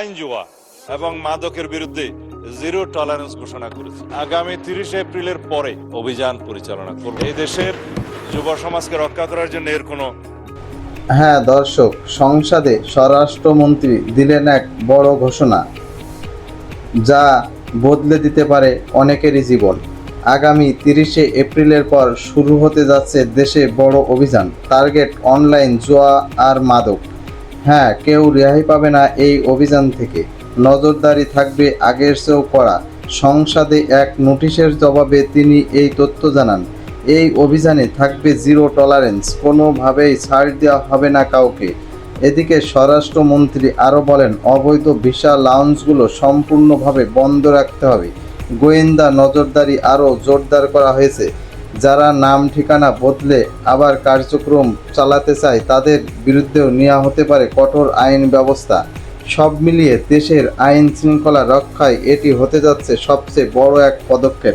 Online জুয়া এবং মাদকের বিরুদ্ধে জিরো টলারেন্স ঘোষণা করেছে। আগামী 30 এপ্রিলের পরে অভিযান পরিচালনা করবে। এই দেশের যুব সমাজকে রক্ষা করার জন্য এর কোনো হ্যাঁ দর্শক, সংসদে স্বরাষ্ট্রমন্ত্রী দিলেন এক বড় ঘোষণা, যা বদলে দিতে পারে অনেকেরই জীবন। আগামী 30 এপ্রিলের পর শুরু হতে যাচ্ছে দেশে বড় অভিযান, টার্গেট অনলাইন জুয়া আর মাদক। হ্যাঁ, কেউ রেহাই পাবে না এই অভিযান থেকে। নজরদারি থাকবে আগের চেয়েও কড়া। সংসদে এক নোটিশের জবাবে তিনি এই তথ্য জানান। এই অভিযানে থাকবে জিরো টলারেন্স, কোনোভাবেই ছাড় দেওয়া হবে না কাউকে। এদিকে স্বরাষ্ট্রমন্ত্রী আরও বলেন, অবৈধ ভিসা লাউঞ্জগুলো সম্পূর্ণভাবে বন্ধ রাখতে হবে। গোয়েন্দা নজরদারি আরও জোরদার করা হয়েছে। যারা নাম ঠিকানা বদলে আবার কার্যক্রম চালাতে চায় তাদের বিরুদ্ধেও নেওয়া হতে পারে কঠোর আইন ব্যবস্থা। সব মিলিয়ে দেশের আইন শৃঙ্খলা রক্ষায় এটি হতে যাচ্ছে সবচেয়ে বড় এক পদক্ষেপ।